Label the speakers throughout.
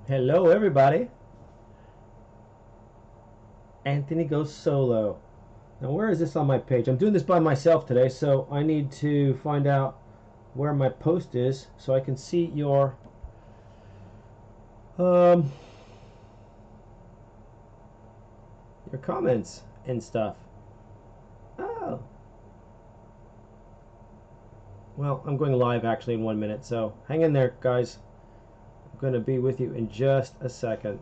Speaker 1: Hello, everybody. Anthony Goes Solo. Now, where is this on my page? I'm doing this by myself today, so I need to find out where my post is so I can see um, your comments and stuff. Oh, well, I'm going live actually in 1 minute, so hang in there, guys. I'm going to be with you in just a second.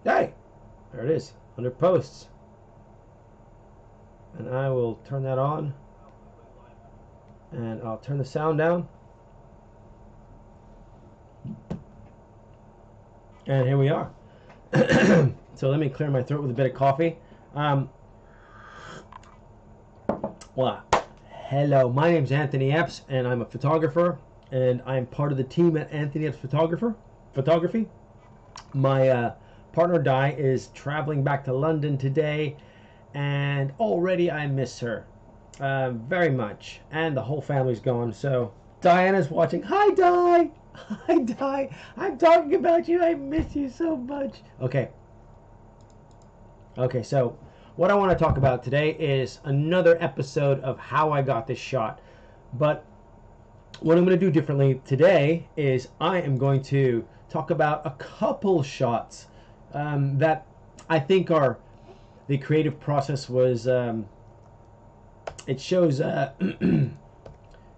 Speaker 1: Hey, there it is under posts, and I will turn that on, and I'll turn the sound down, and here we are. So let me clear my throat with a bit of coffee. Well, hello, my name's Anthony Epps, and I'm a photographer, and I'm part of the team at Anthony Epps Photography. My partner Di is traveling back to London today, and already I miss her very much, and the whole family's gone. So Diana's watching. Hi, Di. Hi, Di. I'm talking about you. I miss you so much. Okay. So what I want to talk about today is another episode of how I got this shot. But what I'm going to do differently today is I am going to talk about a couple shots that I think are the creative process was it shows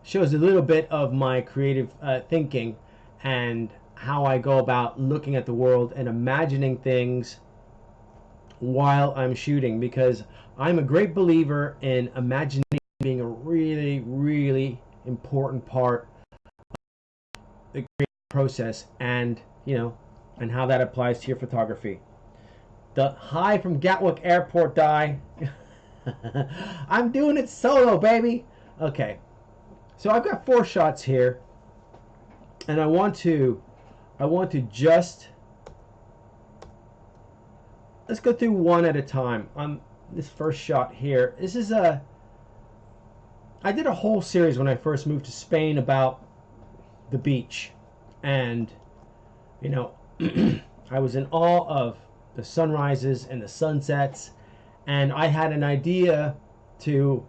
Speaker 1: shows a little bit of my creative thinking and how I go about looking at the world and imagining things while I'm shooting, because I'm a great believer in imagination being a really, really important part of the creative process, and and how that applies to your photography. The hi from Gatwick Airport, Di. I'm doing it solo, baby. Okay, so I've got 4 shots here, and I want to just let's go through one at a time. On this first shot here, I did a whole series when I first moved to Spain about the beach, and I was in awe of the sunrises and the sunsets, and I had an idea to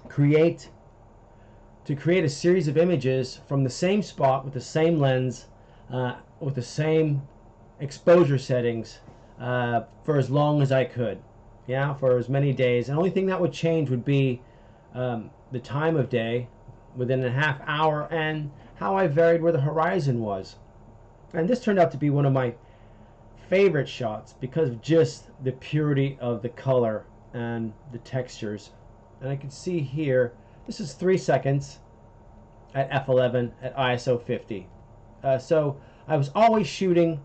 Speaker 1: create a series of images from the same spot with the same lens, with the same exposure settings, for as long as I could, for as many days. And the only thing that would change would be the time of day within a half hour and how I varied where the horizon was. And this turned out to be one of my favorite shots because of just the purity of the color and the textures. And I can see here, this is 3 seconds at f11 at ISO 50. So I was always shooting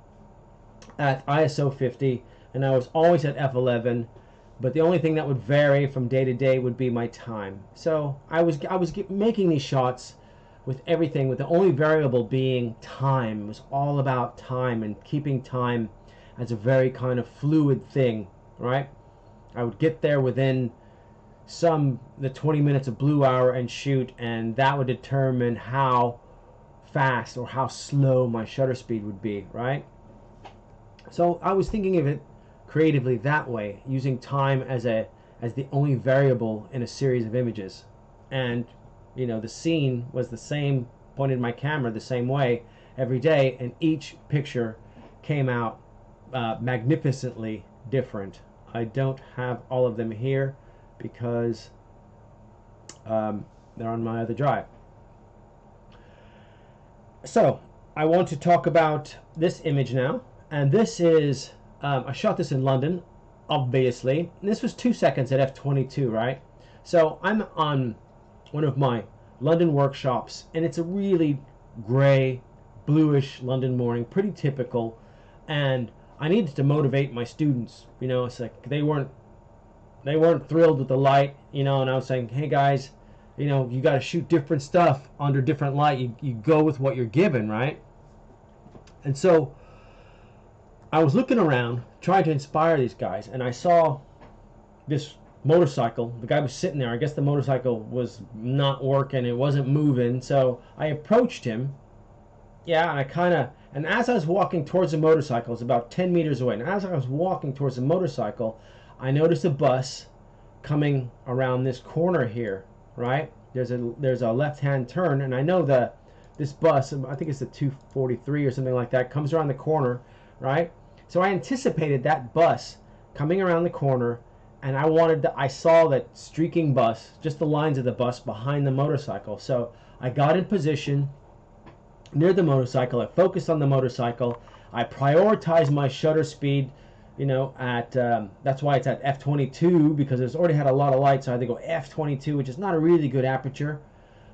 Speaker 1: at ISO 50, and I was always at f11, but the only thing that would vary from day to day would be my time. So I was making these shots with everything, with the only variable being time. It was all about time and keeping time as a very kind of fluid thing, right? I would get there within the 20 minutes of blue hour and shoot, and that would determine how fast or how slow my shutter speed would be, right? So I was thinking of it creatively that way, using time as the only variable in a series of images. And the scene was the same, pointed my camera the same way every day, and each picture came out magnificently different. I don't have all of them here because they're on my other drive. So I want to talk about this image now, and this is I shot this in London, obviously. And this was 2 seconds at f22, right? So I'm on one of my London workshops, and it's a really gray, bluish London morning, pretty typical. And I needed to motivate my students. It's like they weren't thrilled with the light, and I was saying, hey guys, you got to shoot different stuff under different light. You go with what you're given, right? And so I was looking around trying to inspire these guys, and I saw this motorcycle. The guy was sitting there. I guess the motorcycle was not working. It wasn't moving. So I approached him. Yeah, and as I was walking towards the motorcycle, it's about 10 meters away. And as I was walking towards the motorcycle, I noticed a bus coming around this corner here, right? There's a left-hand turn, and I know that this bus, I think it's the 243 or something like that, comes around the corner, right? So I anticipated that bus coming around the corner, and I saw that streaking bus, just the lines of the bus behind the motorcycle. So I got in position near the motorcycle. I focused on the motorcycle. I prioritized my shutter speed, at that's why it's at f22, because it's already had a lot of light, so I had to go f22, which is not a really good aperture,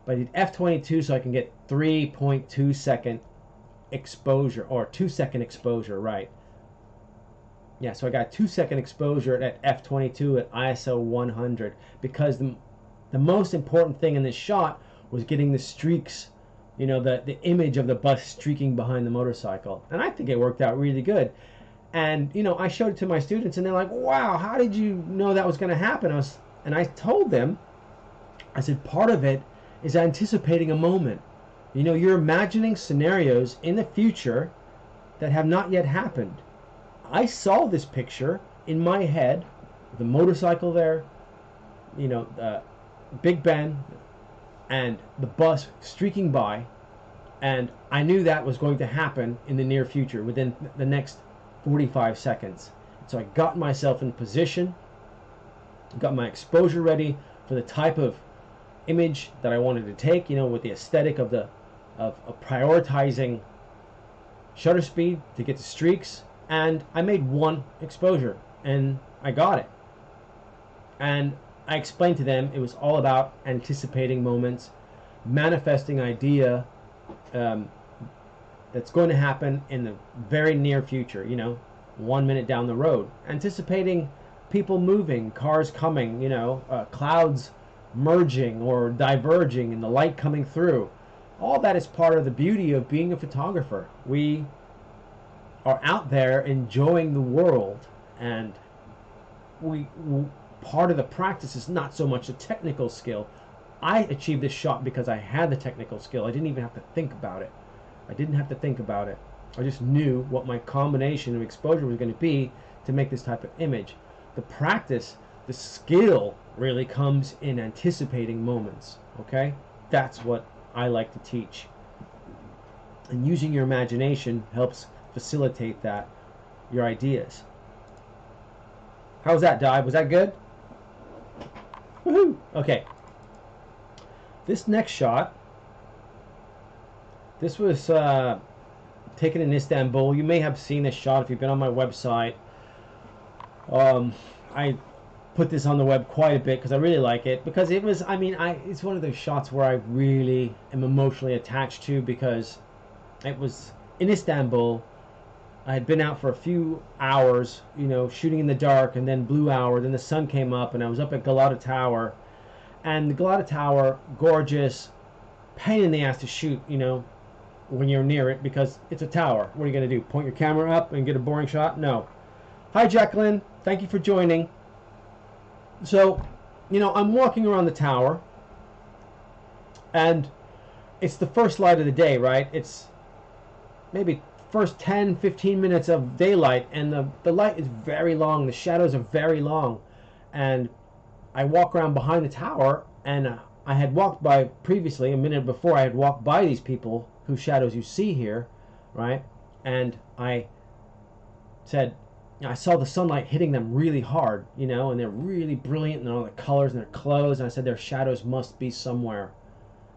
Speaker 1: but I did f22 so I can get 3.2 second exposure, or 2-second exposure, right? Yeah, so I got 2-second exposure at f22 at ISO 100, because the most important thing in this shot was getting the streaks, the image of the bus streaking behind the motorcycle. And I think it worked out really good. And I showed it to my students, and they're like, wow, how did you know that was going to happen? And I told them, I said, part of it is anticipating a moment. You're imagining scenarios in the future that have not yet happened. I saw this picture in my head, the motorcycle there, Big Ben, and the bus streaking by, and I knew that was going to happen in the near future, within the next 45 seconds. So I got myself in position, got my exposure ready for the type of image that I wanted to take, with the aesthetic of prioritizing shutter speed to get the streaks, and I made one exposure and I got it. And I explained to them it was all about anticipating moments, manifesting idea that's going to happen in the very near future, 1 minute down the road. Anticipating people moving, cars coming, clouds merging or diverging and the light coming through. All that is part of the beauty of being a photographer. We are out there enjoying the world, and part of the practice is not so much a technical skill. I achieved this shot because I had the technical skill. I didn't even have to think about it. I just knew what my combination of exposure was going to be to make this type of image. The practice, the skill really comes in anticipating moments, okay? That's what I like to teach. And using your imagination helps facilitate that, your ideas. How was that, Di? Was that good? Woohoo! Okay. This next shot, this was taken in Istanbul. You may have seen this shot if you've been on my website. I put this on the web quite a bit because I really like it, because it was, it's one of those shots where I really am emotionally attached to, because it was in Istanbul. I had been out for a few hours, shooting in the dark, and then blue hour, then the sun came up, and I was up at Galata Tower. And the Galata Tower, gorgeous, pain in the ass to shoot, when you're near it, because it's a tower. What are you going to do? Point your camera up and get a boring shot? No. Hi, Jacqueline. Thank you for joining. So, I'm walking around the tower, and it's the first light of the day, right? It's maybe first 10-15 minutes of daylight, and the light is very long. The shadows are very long. And I walk around behind the tower, and I had walked by previously, a minute before, I had walked by these people whose shadows you see here, right? And I said, I saw the sunlight hitting them really hard, and they're really brilliant, and all the colors and their clothes, and I said their shadows must be somewhere.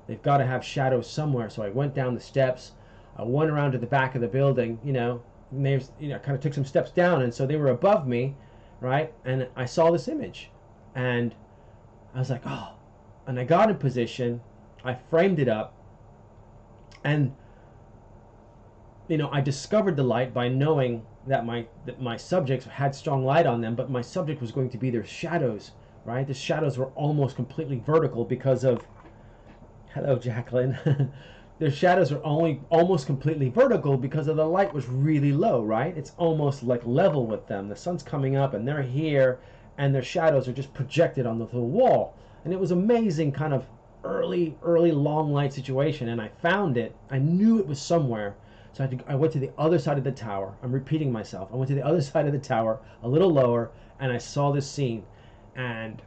Speaker 1: They've got to have shadows somewhere. So I went down the steps, I went around to the back of the building, and they, kind of took some steps down, and so they were above me, right? And I saw this image, and I was like, oh, and I got in position, I framed it up, and I discovered the light by knowing that my subjects had strong light on them, but my subject was going to be their shadows, right? The shadows were almost completely vertical because of, hello, Jacqueline. Their shadows were almost completely vertical because of the light was really low, right? It's almost like level with them. The sun's coming up and they're here, and their shadows are just projected on the wall. And it was amazing, kind of early long light situation. And I found it. I knew it was somewhere. So I went to the other side of the tower. I'm repeating myself. I went to the other side of the tower, a little lower, and I saw this scene. And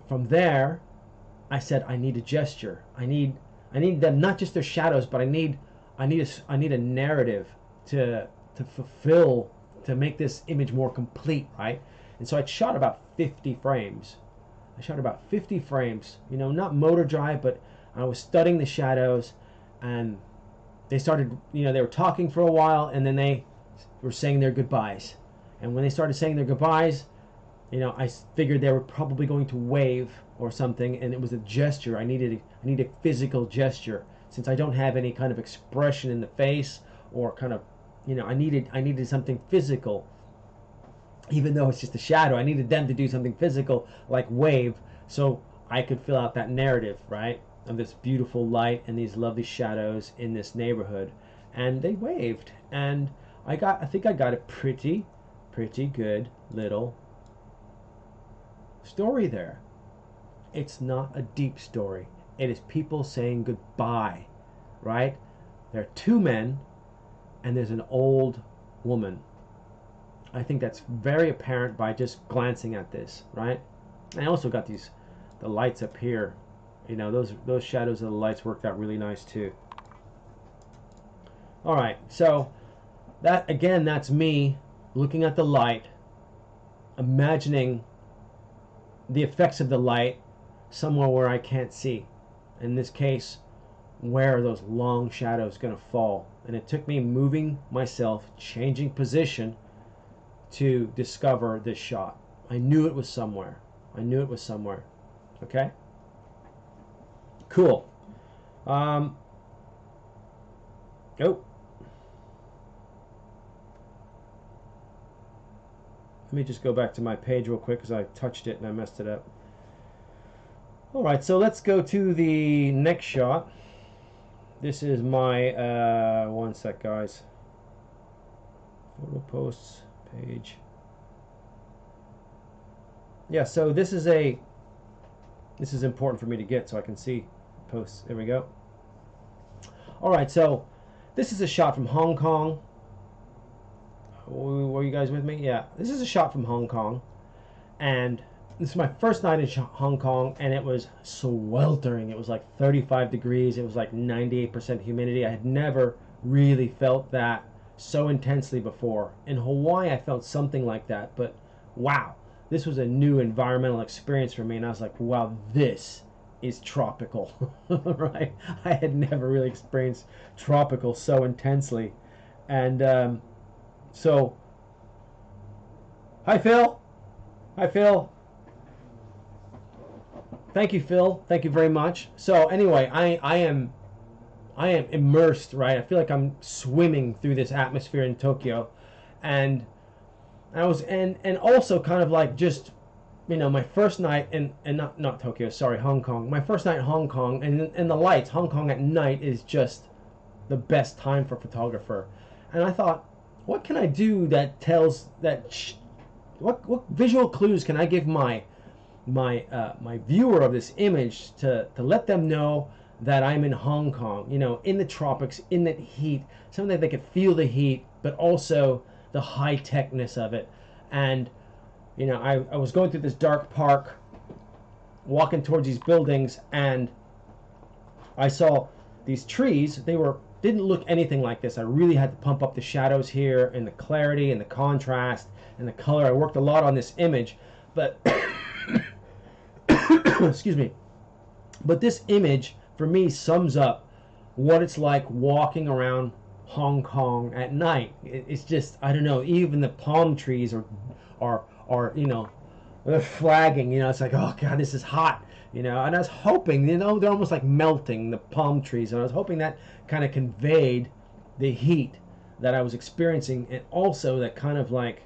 Speaker 1: from there, I said, I need a gesture. I need them, not just their shadows, but I need a narrative to fulfill, to make this image more complete, right? And so I shot about 50 frames. Not motor drive, but I was studying the shadows, and they started, they were talking for a while, and then they were saying their goodbyes. And when they started saying their goodbyes, I figured they were probably going to wave or something, and it was a gesture. I needed a physical gesture, since I don't have any kind of expression in the face, or kind of, I needed something physical. Even though it's just a shadow, I needed them to do something physical, like wave, so I could fill out that narrative, right, of this beautiful light and these lovely shadows in this neighborhood. And they waved, and I think I got a pretty good little story there. It's not a deep story. It is people saying goodbye, right? There are two men, and there's an old woman. I think that's very apparent by just glancing at this, right? And I also got the lights up here. Those shadows of the lights worked out really nice too. All right, so that's me looking at the light, imagining the effects of the light somewhere where I can't see. In this case, where are those long shadows going to fall? And it took me moving myself, changing position, to discover this shot. I knew it was somewhere. Okay? Cool. Oh. Let me just go back to my page real quick, because I touched it and I messed it up. Alright, so let's go to the next shot. This is my, one sec guys. Photo posts. Page. Yeah, so this is important for me to get so I can see posts. There we go. Alright, so this is a shot from Hong Kong. Were you guys with me? Yeah, this is a shot from Hong Kong, and this is my first night in Hong Kong, and it was sweltering. It was like 35 degrees. It was like 98% humidity. I had never really felt that so intensely before. In Hawaii, I felt something like that, but wow, this was a new environmental experience for me, and I was like, wow, this is tropical. Right? I had never really experienced tropical so intensely. And so hi Phil. Thank you, Phil. Thank you very much. So anyway, I am immersed, right? I feel like I'm swimming through this atmosphere in Tokyo, and I was and also kind of like just, my first night in not Tokyo, sorry, Hong Kong. My first night in Hong Kong, and the lights. Hong Kong at night is just the best time for a photographer. And I thought, what can I do that tells that? What visual clues can I give my viewer of this image to let them know that I'm in Hong Kong, in the tropics, in that heat, something that they could feel the heat, but also the high-techness of it. And, I was going through this dark park, walking towards these buildings, and I saw these trees. Didn't look anything like this. I really had to pump up the shadows here, and the clarity, and the contrast, and the color. I worked a lot on this image, but, excuse me, but this image, for me, sums up what it's like walking around Hong Kong at night. It's just, I don't know, even the palm trees are they're flagging, it's like, oh God, this is hot, and I was hoping, they're almost like melting, the palm trees, and I was hoping that kind of conveyed the heat that I was experiencing, and also that kind of like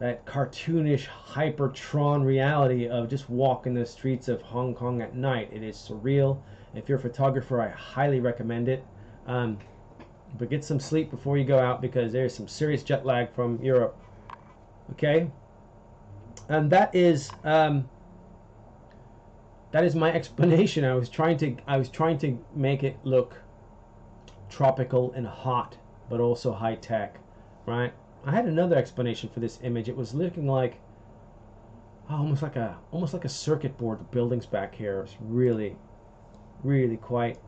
Speaker 1: that cartoonish Hypertron reality of just walking the streets of Hong Kong at night. It is surreal. If you're a photographer, I highly recommend it. But get some sleep before you go out, because there's some serious jet lag from Europe. Okay? And that is my explanation. I was trying to make it look tropical and hot, but also high tech, right? I had another explanation for this image. It was looking like almost like a circuit board. The buildings back here is really, really quite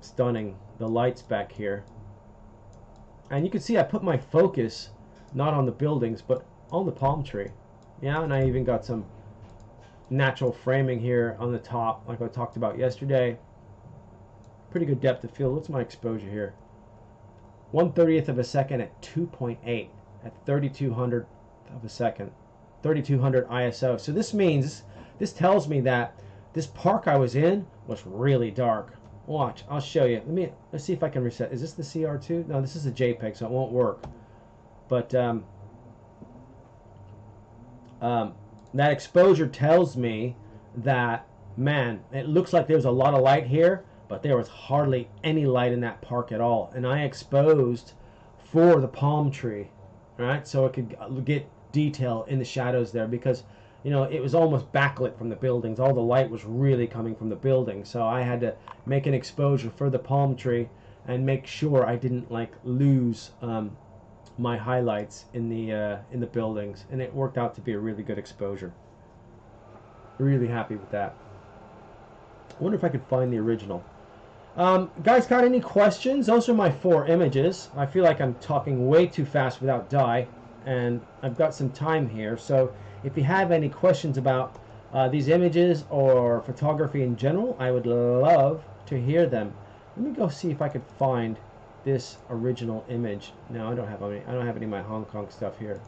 Speaker 1: stunning. The lights back here, and you can see I put my focus not on the buildings but on the palm tree. Yeah, and I even got some natural framing here on the top, like I talked about yesterday. Pretty good depth of field. What's my exposure here? 1/30th of a second at 2.8 at 3200 of a second, 3200 ISO. So this means, this tells me that this park I was in was really dark. Watch, I'll show you. Let's see if I can reset. Is this the CR2? No, this is a JPEG, so it won't work. But that exposure tells me that, man, it looks like there's a lot of light here, but there was hardly any light in that park at all. And I exposed for the palm tree, right? So it could get detail in the shadows there, because, you know, it was almost backlit from the buildings. All the light was really coming from the buildings. So I had to make an exposure for the palm tree and make sure I didn't like lose my highlights in the buildings, and it worked out to be a really good exposure. Really happy with that. I wonder if I could find the original. Guys, got any questions? Those are my 4 images. I feel like I'm talking way too fast without Dai, and I've got some time here. So if you have any questions about these images or photography in general, I would love to hear them. Let me go see if I could find this original image. No, I don't have any of my Hong Kong stuff here.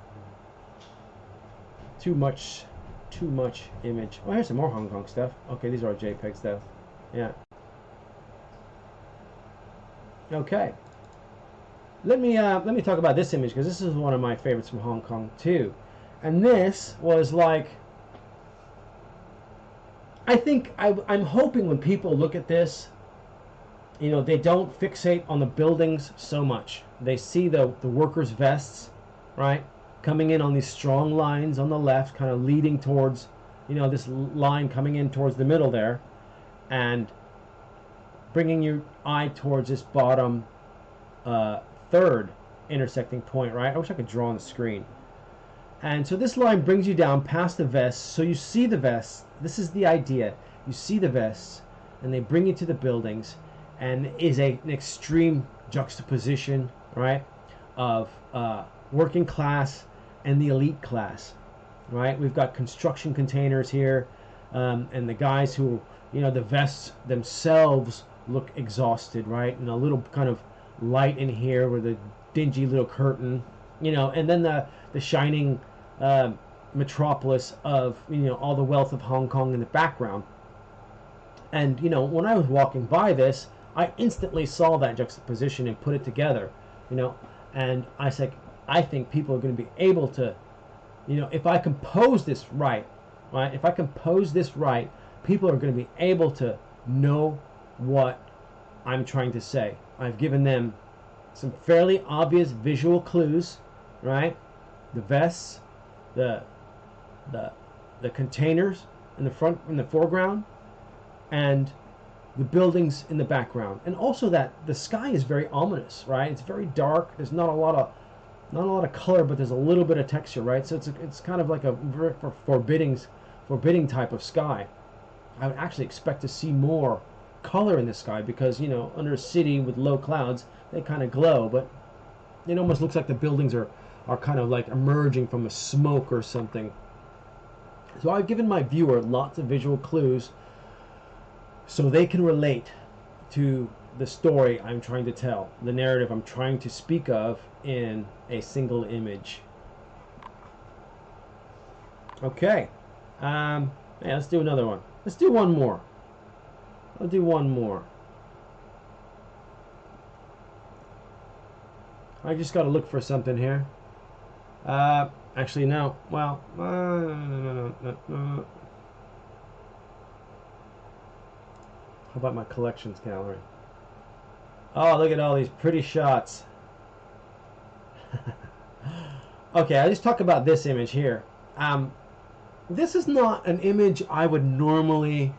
Speaker 1: Too much image. Oh, here's some more Hong Kong stuff. Okay, these are JPEG stuff. Yeah. Okay. Let me talk about this image, because this is one of my favorites from Hong Kong too. And this was like, I think I'm hoping when people look at this, you know, they don't fixate on the buildings so much. They see the workers' vests, right, coming in on these strong lines on the left, kind of leading towards, you know, this line coming in towards the middle there, and bringing your eye towards this bottom third intersecting point, right? I wish I could draw on the screen. And so this line brings you down past the vests, so you see the vests. This is the idea. You see the vests, and they bring you to the buildings, and is an extreme juxtaposition, right, of working class and the elite class, right? We've got construction containers here, and the guys who, you know, the vests themselves look exhausted, right? And a little kind of light in here with a dingy little curtain, you know, and then the shining metropolis of, you know, all the wealth of Hong Kong in the background. And, you know, when I was walking by this, I instantly saw that juxtaposition and put it together, you know, and I said, I think people are going to be able to, you know, if I compose this right, if I compose this right, people are going to be able to know what I'm trying to say. I've given them some fairly obvious visual clues, right? The vests, the containers in the front, in the foreground, and the buildings in the background, and also that the sky is very ominous, right? It's very dark. There's not a lot of color, but there's a little bit of texture, right? So it's kind of like a very forbidding type of sky. I would actually expect to see more color in the sky, because, you know, under a city with low clouds, they kind of glow, but it almost looks like the buildings are kind of like emerging from a smoke or something. So I've given my viewer lots of visual clues so they can relate to the story I'm trying to tell, the narrative I'm trying to speak of in a single image. Okay. Yeah, let's do another one. Let's do one more. I'll do one more. I just got to look for something here. Actually, no. Well, how about my collections gallery? Oh, look at all these pretty shots. Okay, I'll just talk about this image here. this is not an image I would normally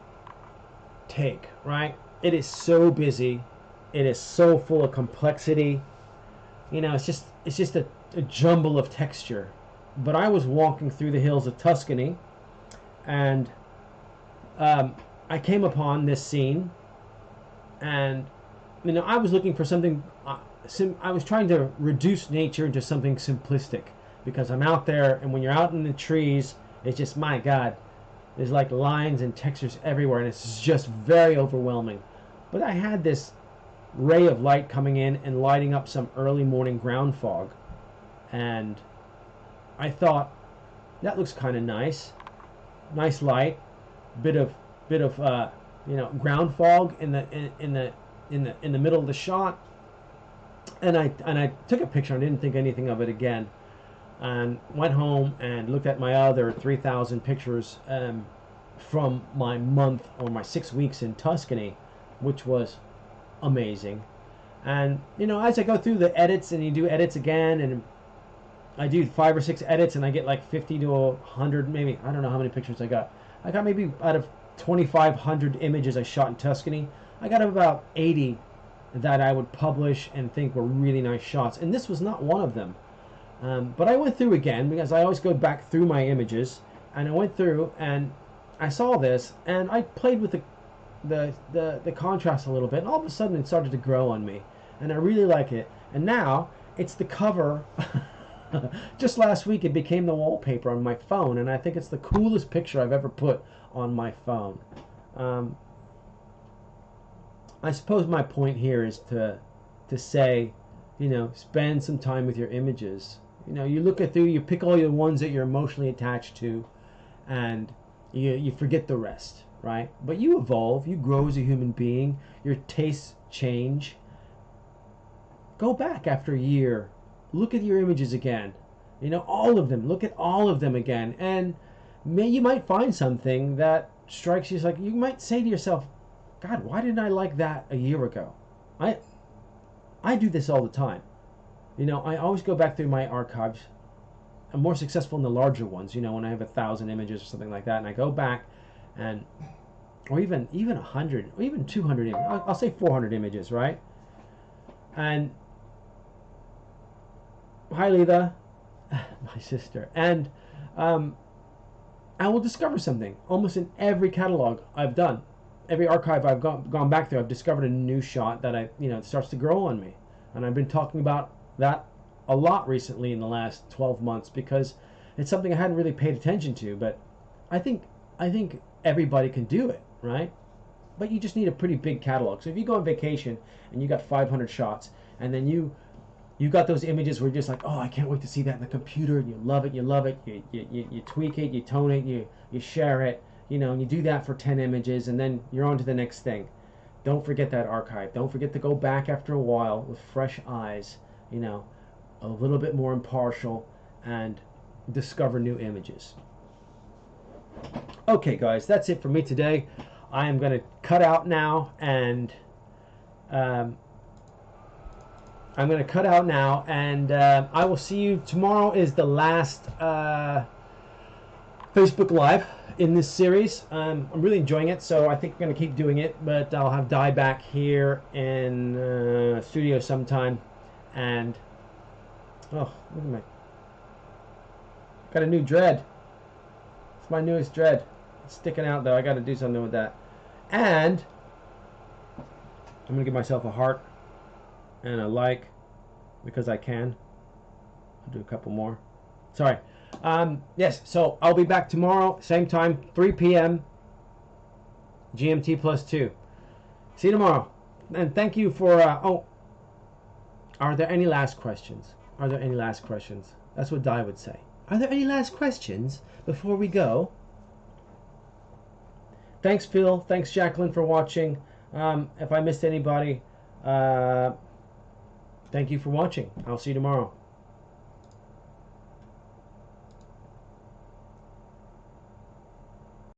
Speaker 1: take, right? It is so busy. It is so full of complexity. You know, it's just a jumble of texture. But I was walking through the hills of Tuscany, and I came upon this scene, and you know, I was looking for something. I was trying to reduce nature into something simplistic, because I'm out there, and when you're out in the trees, it's just, my God, there's like lines and textures everywhere, and it's just very overwhelming. But I had this ray of light coming in and lighting up some early morning ground fog, and I thought, that looks kind of nice. Nice light, bit of you know, ground fog in the middle of the shot, and I took a picture. I didn't think anything of it again, and went home and looked at my other 3,000 pictures from my month, or my 6 weeks in Tuscany, which was amazing. And you know, as I go through the edits, and you do edits again, and I do 5 or 6 edits, and I get like 50 to 100, maybe, I don't know how many pictures I got. I got maybe, out of 2,500 images I shot in Tuscany, I got about 80 that I would publish and think were really nice shots, and this was not one of them. But I went through again, because I always go back through my images, and I went through and I saw this, and I played with the contrast a little bit, and all of a sudden it started to grow on me, and I really like it. And now it's the cover. Just last week it became the wallpaper on my phone, and I think it's the coolest picture I've ever put on my phone. I suppose my point here is to say, you know, spend some time with your images. You know, you look at through, you pick all your ones that you're emotionally attached to, and you forget the rest, right? But you evolve, you grow as a human being, your tastes change. Go back after a year, look at your images again. You know, all of them. Look at all of them again, and you might find something that strikes you as, like, you might say to yourself, God, why didn't I like that a year ago? I do this all the time. You know, I always go back through my archives. I'm more successful in the larger ones, you know, when I have 1,000 images or something like that, and I go back, and or even 100, or even 200 images. I'll say 400 images, right? And hi, Letha, my sister. And I will discover something almost in every catalog I've done. Every archive I've gone back through, I've discovered a new shot that it starts to grow on me. And I've been talking about that a lot recently in the last 12 months, because it's something I hadn't really paid attention to. But I think everybody can do it, right? But you just need a pretty big catalog. So if you go on vacation and you got 500 shots, and then you got those images where you're just like, oh, I can't wait to see that in the computer, and you love it, you tweak it, you tone it, you share it, you know, and you do that for 10 images, and then you're on to the next thing. Don't forget that archive. Don't forget to go back after a while with fresh eyes, you know, a little bit more impartial, and discover new images. Okay, guys, that's it for me today. I am going to cut out now, and I will see you tomorrow. Is the last Facebook Live in this series. I'm really enjoying it, so I think I'm going to keep doing it, but I'll have Di back here in studio sometime. And oh, look at got a new dread. It's my newest dread. It's sticking out though. I got to do something with that. And I'm going to give myself a heart and a like, because I can. I'll do a couple more. Sorry. Yes, so I'll be back tomorrow, same time, 3 p.m. GMT +2. See you tomorrow. And thank you for, are there any last questions? Are there any last questions? That's what Di would say. Are there any last questions before we go? Thanks, Phil. Thanks, Jacqueline, for watching. If I missed anybody, thank you for watching. I'll see you tomorrow.